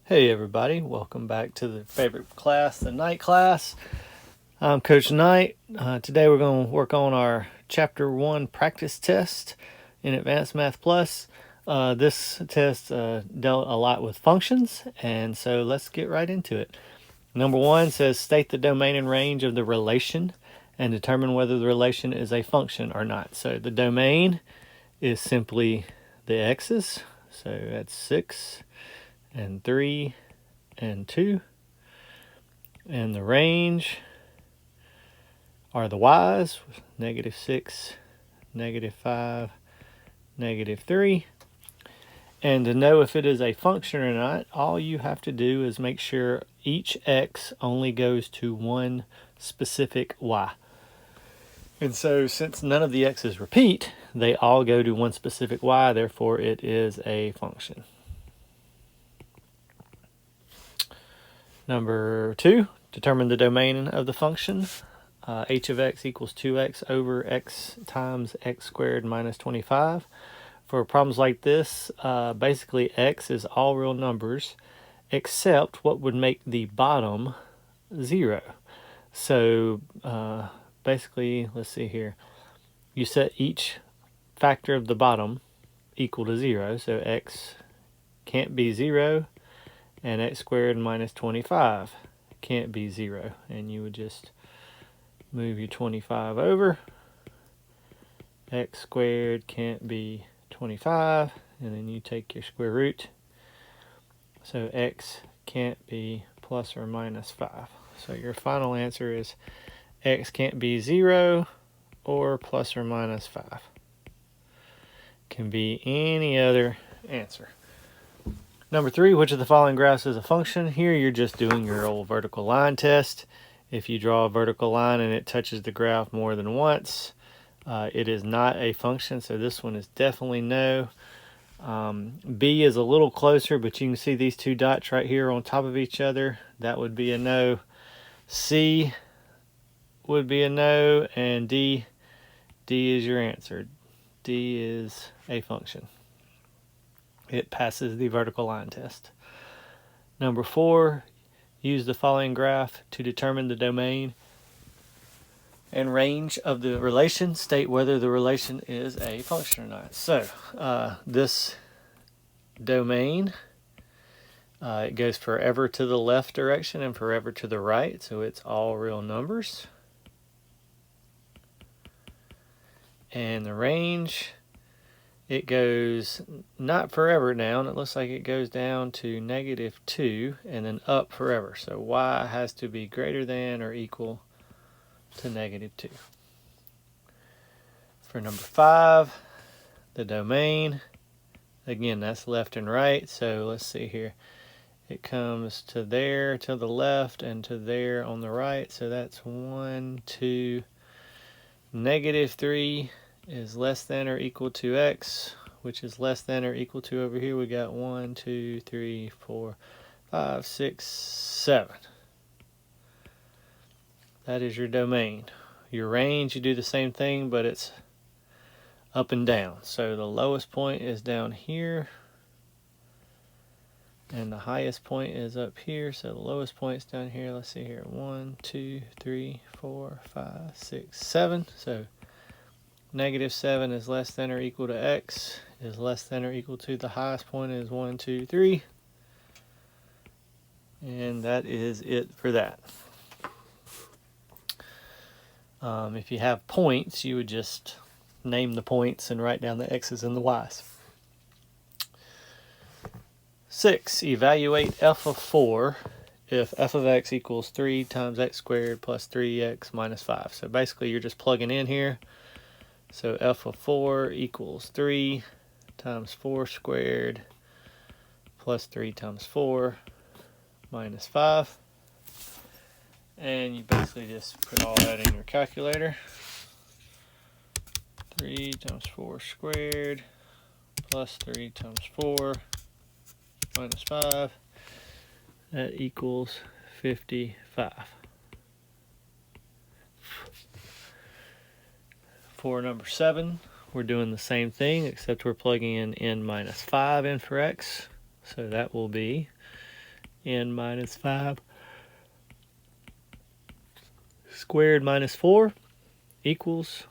Hey everybody, welcome back to the favorite class, the night class. I'm Coach Knight. Today we're going to work on our Chapter 1 practice test in Advanced Math Plus. This test dealt a lot with functions, and so let's get right into it. Number 1 says state the domain and range of the relation and determine whether the relation is a function or not. So the domain is simply the x's, so that's 6 and 3 and 2, and the range are the y's, -6, -5, -3. And to know if it is a function or not, all you have to do is make sure each x only goes to one specific y. And so since none of the x's repeat, they all go to one specific y, therefore it is a function. Number 2, determine the domain of the function. H of x equals 2x over x times x squared minus 25. For problems like this, basically x is all real numbers except what would make the bottom 0. So basically, let's see here. You set each factor of the bottom equal to 0, so x can't be 0, and x squared minus 25 can't be 0. And you would just move your 25 over. X squared can't be 25, and then you take your square root. So x can't be plus or minus 5. So your final answer is x can't be 0 or plus or minus 5. Can be any other answer. Number 3, which of the following graphs is a function? Here you're just doing your old vertical line test. If you draw a vertical line and it touches the graph more than once, it is not a function, so this one is definitely no. B is a little closer, but you can see these two dots right here on top of each other. That would be a no. C would be a no, and D is your answer. D is a function. It passes the vertical line test. Number 4, use the following graph to determine the domain and range of the relation. State whether the relation is a function or not. So this domain, it goes forever to the left direction and forever to the right, so it's all real numbers. And the range, it goes not forever down. It looks like it goes down to -2 and then up forever. So y has to be greater than or equal to -2. For number 5, the domain, again, that's left and right. So let's see here. It comes to there to the left and to there on the right. So that's 1, 2, -3 is less than or equal to x, which is less than or equal to, over here we got 1, 2, 3, 4, 5, 6, 7. That is your domain. Your range, you do the same thing, but it's up and down. So the lowest point is down here, and the highest point is up here. So the lowest point's down here. Let's see here. 1, 2, 3, 4, 5, 6, 7. So -7 is less than or equal to x, is less than or equal to the highest point is 1, 2, 3. And that is it for that. If you have points, you would just name the points and write down the x's and the y's. 6, evaluate f of 4 if f of x equals 3 times x squared plus 3x minus 5. So basically you're just plugging in here. So f of 4 equals 3 times 4 squared plus 3 times 4 minus 5. And you basically just put all that in your calculator. 3 times 4 squared plus 3 times 4 minus 5. That equals 55. For number 7, we're doing the same thing, except we're plugging in n minus 5 in for x. So that will be n minus 5 squared minus 4 equals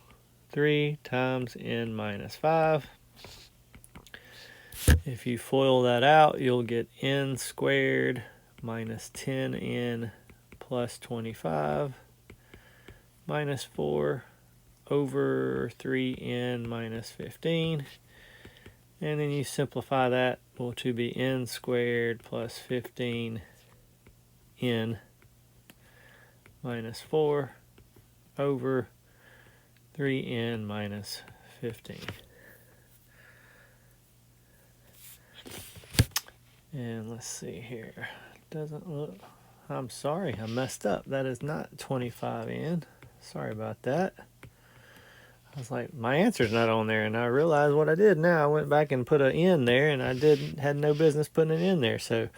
3 times n minus 5. If you FOIL that out, you'll get n squared minus 10n plus 25 minus 4 over 3n minus 15. And then you simplify that to be n squared plus 15n minus 4 over 3n minus 15. And let's see here. Doesn't look... I'm sorry, I messed up. That is not 25n. Sorry about that. I was like, my answer's not on there, and I realized what I did now. I went back and put an n there, and I had no business putting it in there. So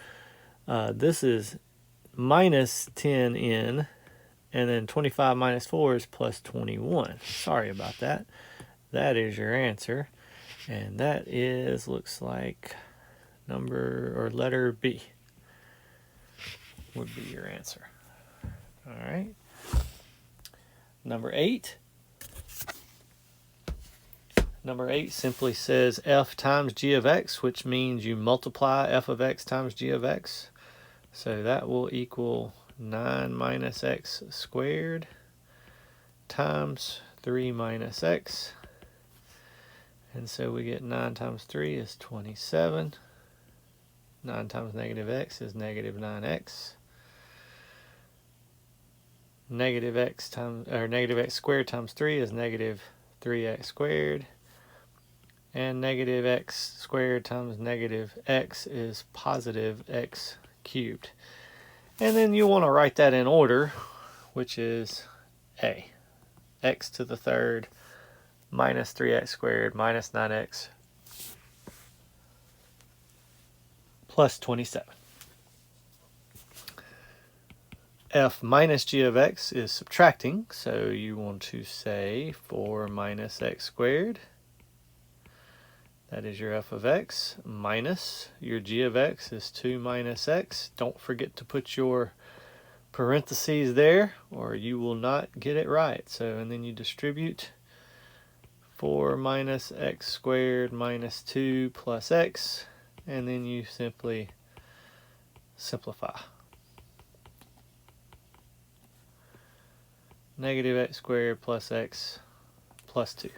this is minus 10n, and then 25 minus 4 is plus 21. Sorry about that. That is your answer, and that is, looks like number or letter B would be your answer. All right. Number 8. Number 8 simply says f times g of x, which means you multiply f of x times g of x. So that will equal 9 minus x squared times 3 minus x. And so we get 9 times 3 is 27. 9 times negative x is negative 9x. Negative x squared times 3 is negative 3x squared. And negative x squared times negative x is positive x cubed. And then you want to write that in order, which is a. X to the third minus 3x squared minus 9x plus 27. F minus g of x is subtracting, so you want to say 4 minus x squared. That is your f of x, minus your g of x is 2 minus x. Don't forget to put your parentheses there, or you will not get it right. So, and then you distribute 4 minus x squared minus 2 plus x, and then you simply simplify. Negative x squared plus x plus 2.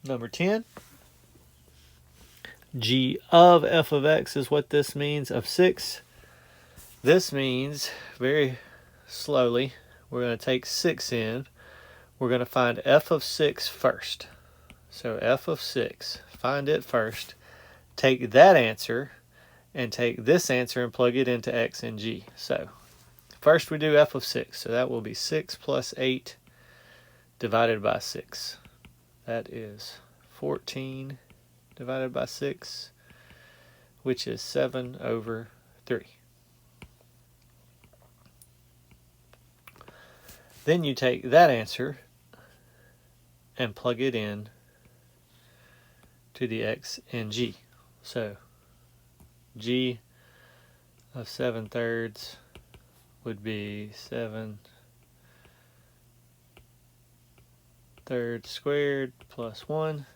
Number 10, g of f of x is what this means, of 6. This means, very slowly, we're going to take 6 in. We're going to find f of 6 first. So f of 6, find it first. Take that answer and take this answer and plug it into x and g. So first we do f of 6. So that will be 6 plus 8 divided by 6. That is 14 divided by 6, which is 7 over 3. Then you take that answer and plug it in to the x and g. So g of 7/3 would be 7/3 squared plus 1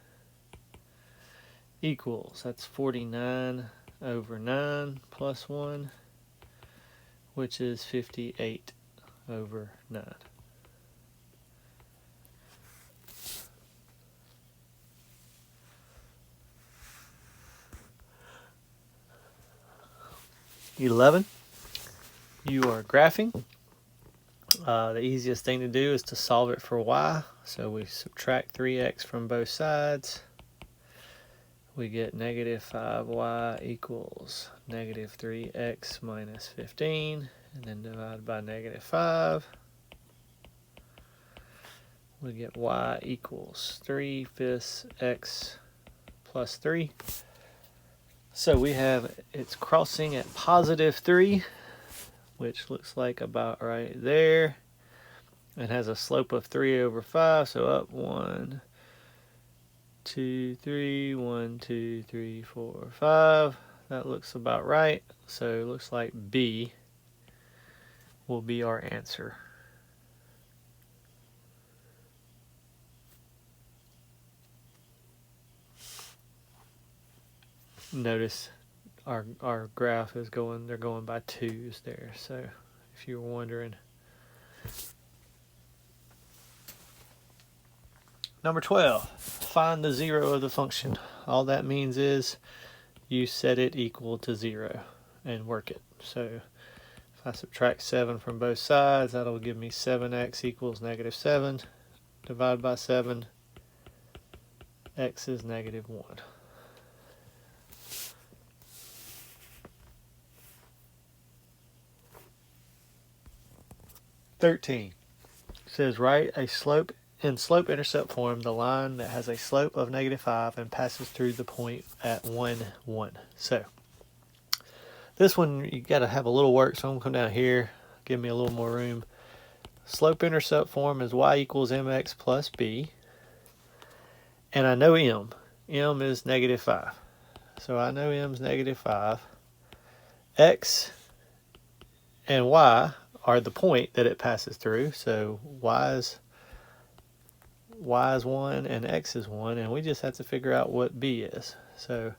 equals, that's 49 over 9 plus 1, which is 58 over 9. (11) You are graphing. The easiest thing to do is to solve it for y. So we subtract 3x from both sides. We get negative 5y equals negative 3x minus 15, and then divide by negative 5. We get y equals 3/5 x plus 3. So we have it's crossing at positive 3, which looks like about right there. It has a slope of 3 over 5, so up 1, 2, 3, 1, 2, 3, 4, 5. That looks about right. So it looks like B will be our answer. Notice our graph is going, they're going by 2's there. So if you were wondering. Number 12, find the zero of the function. All that means is you set it equal to 0 and work it. So if I subtract 7 from both sides, that'll give me 7x equals negative 7. Divide by 7, x is negative 1. (13) says write a slope in slope-intercept form the line that has a slope of negative 5 and passes through the point at 1, 1. So this one you got to have a little work, so I'm going to come down here, give me a little more room. Slope-intercept form is y equals mx plus b. And I know m. M is negative 5. So I know m is negative 5. X and y are the point that it passes through. So y is 1 and x is 1. And we just have to figure out what b is. So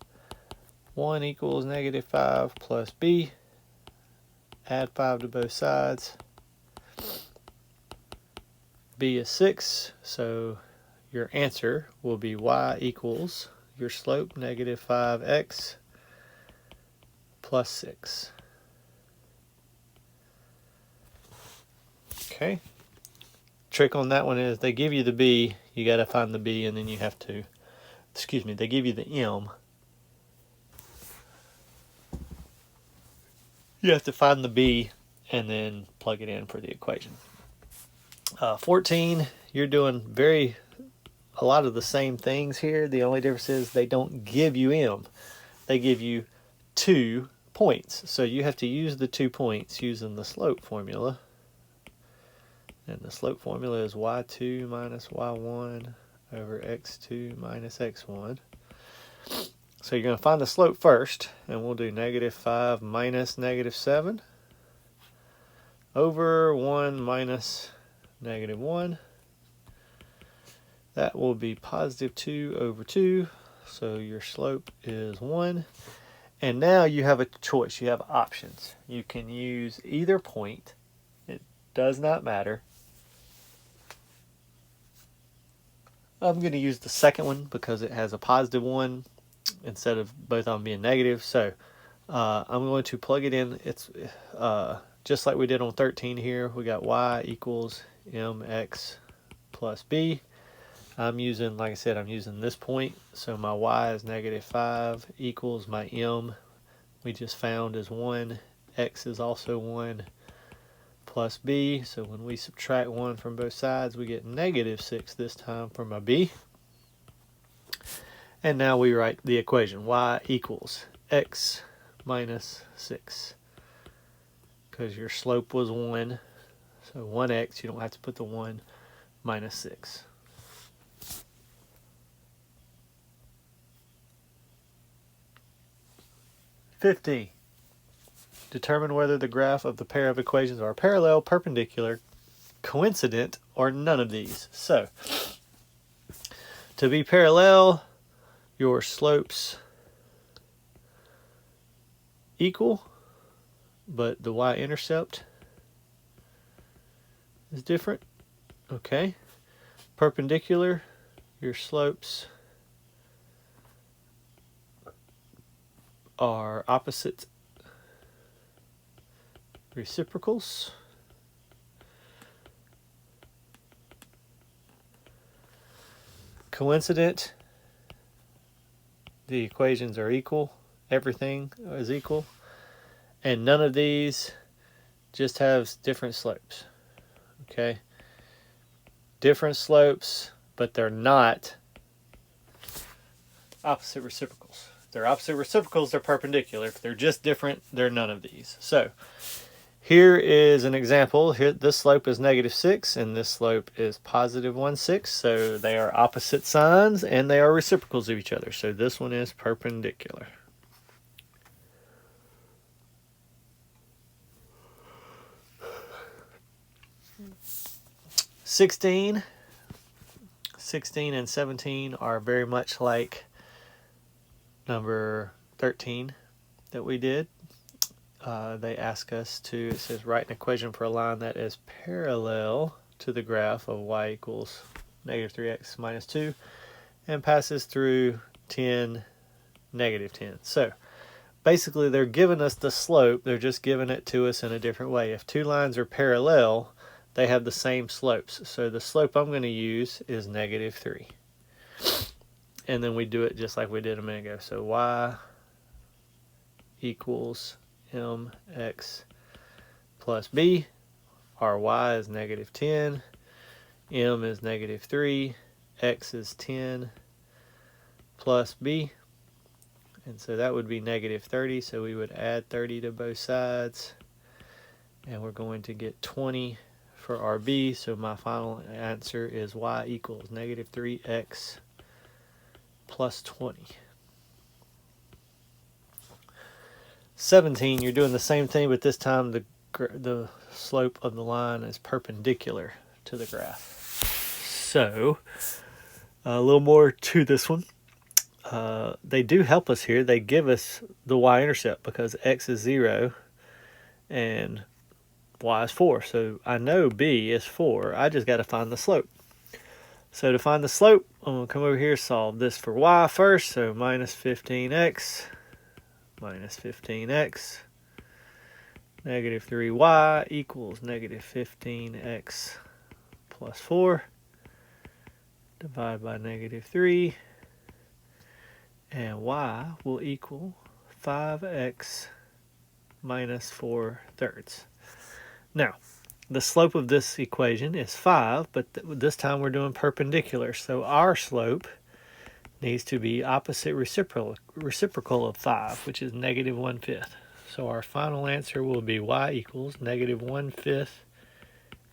1 equals negative 5 plus b. Add 5 to both sides. B is 6. So your answer will be y equals your slope negative 5x plus 6. Okay. Trick on that one is they give you the b, you got to find the b, and then you have to, they give you the m. You have to find the b and then plug it in for the equation. 14, you're doing a lot of the same things here. The only difference is they don't give you m. They give you 2 points. So you have to use the 2 points using the slope formula. And the slope formula is y2 minus y1 over x2 minus x1. So you're going to find the slope first, and we'll do negative 5 minus negative 7 over 1 minus negative 1. That will be positive 2 over 2, so your slope is 1. And now you have a choice, you have options. You can use either point, it does not matter. I'm going to use the second one because it has a positive 1 instead of both of them being negative. So I'm going to plug it in. It's just like we did on 13 here. We got y equals mx plus b. I'm using, like I said, I'm using this point. So my y is negative 5 equals my m we just found is 1. X is also 1 plus b. So when we subtract 1 from both sides, we get negative 6 this time for my b. And now we write the equation. Y equals x minus 6. Because your slope was 1. So 1x, you don't have to put the 1, minus 6. Determine whether the graph of the pair of equations are parallel, perpendicular, coincident, or none of these. So, to be parallel, your slopes equal, but the y-intercept is different. Okay. Perpendicular, your slopes are opposite reciprocals. Coincident, the equations are equal, everything is equal, and none of these just have different slopes. Okay, different slopes, but they're not opposite reciprocals. If they're opposite reciprocals, they're perpendicular. If they're just different, they're none of these. So Here is an example. Here, this slope is -6 and this slope is +1/6. So they are opposite signs and they are reciprocals of each other. So this one is perpendicular. Sixteen and 17 are very much like number 13 that we did. They ask us to, it says, write an equation for a line that is parallel to the graph of y equals -3x minus 2 and passes through 10, -10. So basically they're giving us the slope, they're just giving it to us in a different way. If two lines are parallel, they have the same slopes. So the slope I'm going to use is -3. And then we do it just like we did a minute ago. So y equals mx plus b. Our y is -10, m is -3, x is 10 plus b. And so that would be -30. So we would add 30 to both sides. And we're going to get 20 for our b. So my final answer is y equals -3x plus 20. 17, you're doing the same thing, but this time the slope of the line is perpendicular to the graph. So a little more to this one. They do help us here. They give us the y-intercept because x is 0 and y is 4. So I know b is 4. I just got to find the slope. So to find the slope, I'm going to come over here, solve this for y first. So -15x minus 15x, -3y equals -15x plus 4. Divide by -3. And y will equal 5x minus 4/3. Now, the slope of this equation is 5, but this time we're doing perpendicular. So our slope needs to be opposite reciprocal of 5, which is -1/5. So our final answer will be y equals -1/5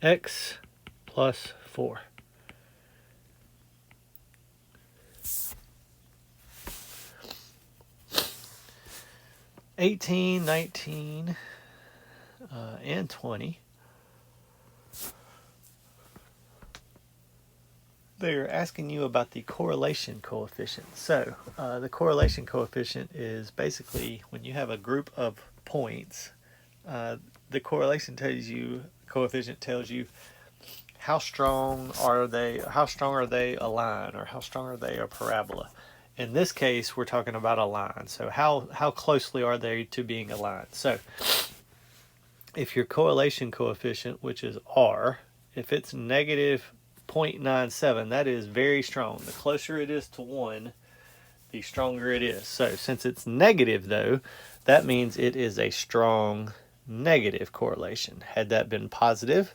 x plus 4. (18, 19, and 20). They're asking you about the correlation coefficient. So the correlation coefficient is basically when you have a group of points, the correlation coefficient tells you how strong are they a line, or how strong are they a parabola. In this case, we're talking about a line. So how closely are they to being aligned? So if your correlation coefficient, which is r, if it's -0.97, that is very strong. The closer it is to 1, the stronger it is. So since it's negative, though, that means it is a strong negative correlation. Had that been positive,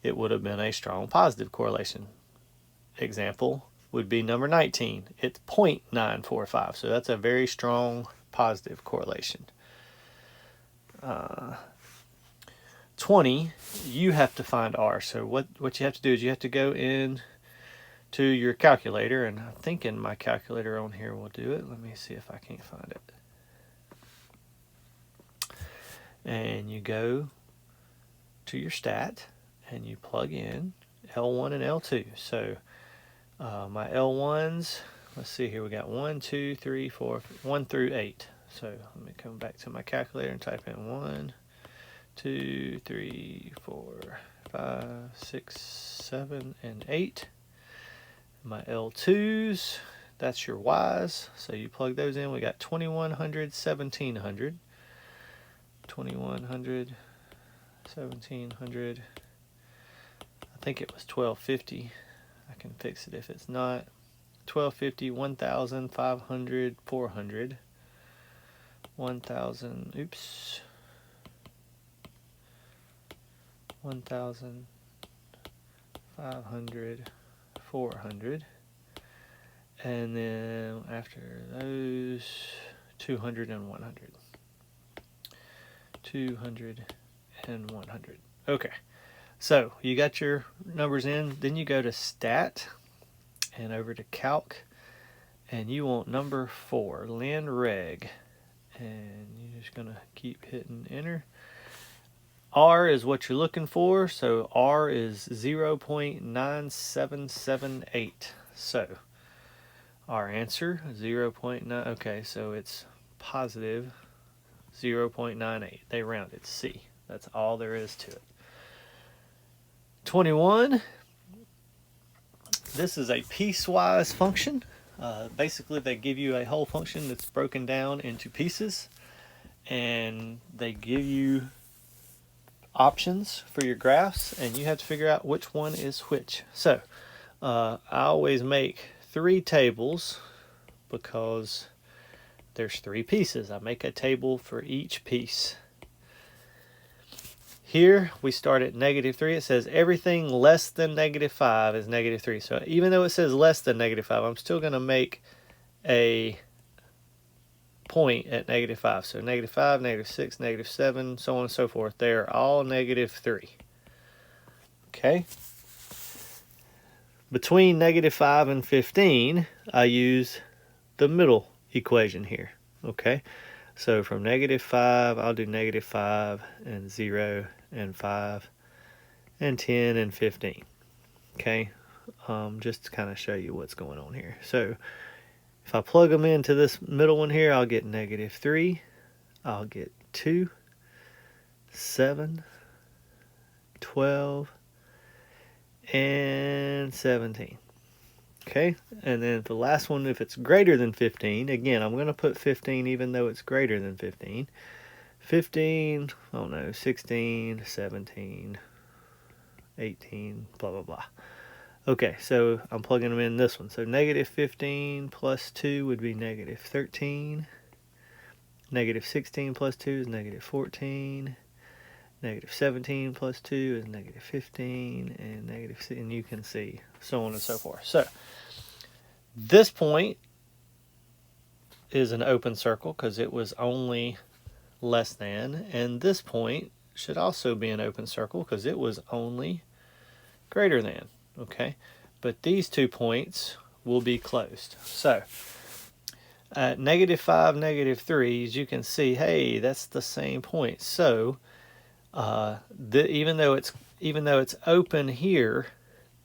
it would have been a strong positive correlation. Example would be number 19. It's 0.945, so that's a very strong positive correlation. 20, you have to find r. So what you have to do is you have to go in to your calculator, and I'm thinking my calculator on here will do it. Let me see if I can't find it. And you go to your stat and you plug in L1 and L2. So my L1s, let's see here, we got 1, 2, 3, 4, 1 through 8. So let me come back to my calculator and type in 1, 2, 3, 4, 5, 6, 7, and 8. My L2s, that's your Y's. So you plug those in. We got 2100, 1700. 2100, 1700. I think it was 1250. I can fix it if it's not. 1250, 1000, 500, 400. 1000, oops. 1000, 500, 400. And then after those, 200 and 100. 200 and 100. Okay, so you got your numbers in, then you go to Stat and over to Calc, and you want number 4, Lin Reg, and you're just gonna keep hitting enter. R is what you're looking for, so R is 0.9778. So our answer 0.9. Okay, so it's positive 0.98. They rounded C. That's all there is to it. 21. This is a piecewise function. Basically, they give you a whole function that's broken down into pieces, and they give you options for your graphs, and you have to figure out which one is which. So I always make 3 tables because there's 3 pieces. I make a table for each piece. Here we start at -3. It says everything less than -5 is -3. So even though it says less than -5, I'm still going to make a point at -5. So -5, -6, -7, so on and so forth. They're all -3. Okay. Between -5 and 15, I use the middle equation here. Okay. So from -5, I'll do -5 and 0 and 5 and 10 and 15. Okay. Just to kind of show you what's going on here. So if I plug them into this middle one here, I'll get -3, I'll get 2, 7, 12, and 17. Okay, and then the last one, if it's greater than 15, again, I'm going to put 15 even though it's greater than 15. 15, I don't know, 16, 17, 18, blah, blah, blah. Okay, so I'm plugging them in this one. So -15 plus 2 would be -13. -16 plus 2 is -14. -17 plus 2 is -15, and and you can see so on and so forth. So this point is an open circle because it was only less than, and this point should also be an open circle because it was only greater than. Okay, but these 2 points will be closed. So at -5, -3, as you can see, hey, that's the same point. So even though it's open here,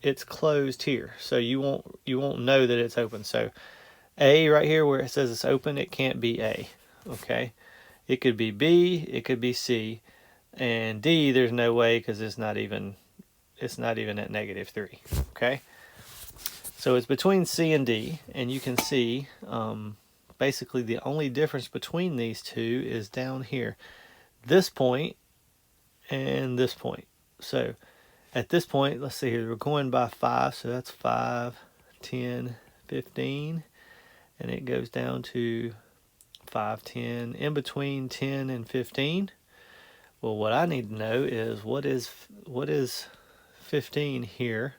it's closed here. So you won't know that it's open. So A right here where it says it's open, it can't be A. Okay, it could be B, it could be C, and D there's no way because it's not even at -3. Okay, so it's between C and D, and you can see basically the only difference between these two is down here, this point and this point. So at this point, let's see here, we're going by 5, so that's 5, 10, 15, and it goes down to 5, 10, in between 10 and 15. Well, what I need to know is what is 15 here.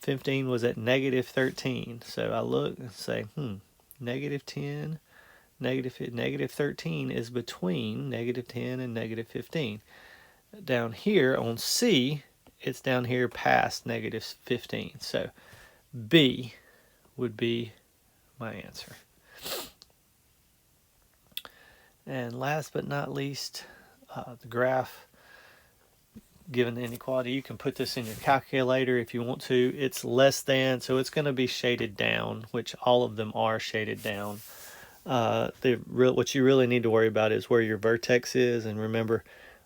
15 was at -13, so I look and say, -10, -13 is between -10 and -15. Down here on C, it's down here past -15. So B would be my answer. And last but not least, the graph given the inequality. You can put this in your calculator if you want to. It's less than, so it's going to be shaded down, which all of them are shaded down. What you really need to worry about is where your vertex is, and remember,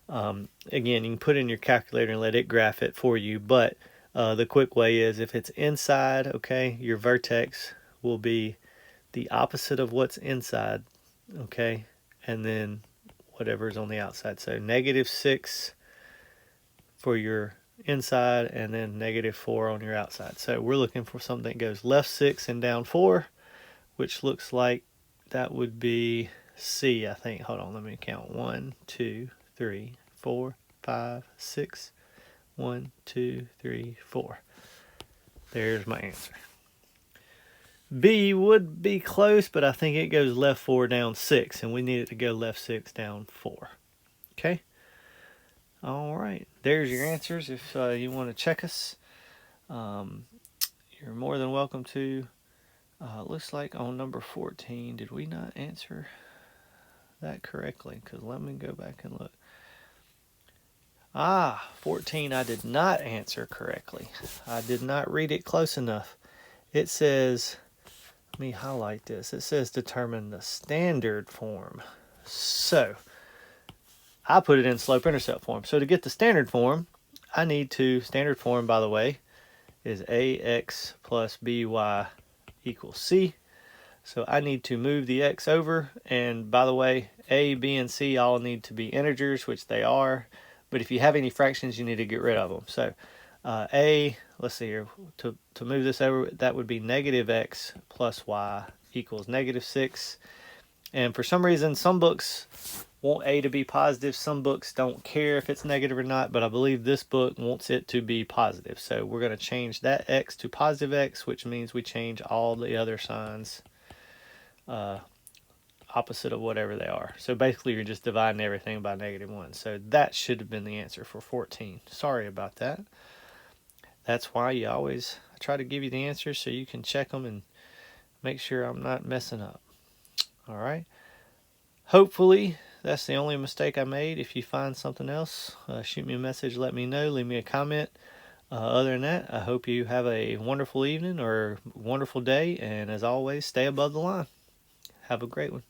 again, you can put it in your calculator and let it graph it for you, but the quick way is if it's inside, okay, your vertex will be the opposite of what's inside, okay, and then whatever's on the outside. So -6 for your inside, and then -4 on your outside. So we're looking for something that goes left 6 and down 4, which looks like that would be C, I think. Hold on, let me count. 1, 2, 3, 4, 5, 6. 1, 2, 3, 4. There's my answer. B would be close, but I think it goes left 4 down 6, and we need it to go left 6 down 4. Okay. All right, there's your answers. If you want to check us, you're more than welcome to. Looks like on number 14, did we not answer that correctly? Because let me go back and look. 14 I did not answer correctly. I did not read it close enough. It says, let me highlight this. It says determine the standard form. So, I put it in slope-intercept form. So to get the standard form, I need to, standard form by the way, is ax plus by equals c. So I need to move the x over, and by the way, a, b, and c all need to be integers, which they are, but if you have any fractions, you need to get rid of them. So let's see here, to move this over, that would be negative x plus y equals negative 6. And for some reason, some books want a to be positive, some books don't care if it's negative or not, but I believe this book wants it to be positive. So we're going to change that x to positive x, which means we change all the other signs opposite of whatever they are. So basically you're just dividing everything by -1. So that should have been the answer for 14. Sorry about that. That's why I try to give you the answers so you can check them and make sure I'm not messing up. All right. Hopefully that's the only mistake I made. If you find something else, shoot me a message, let me know, leave me a comment. Other than that, I hope you have a wonderful evening or wonderful day, and as always, stay above the line. Have a great one.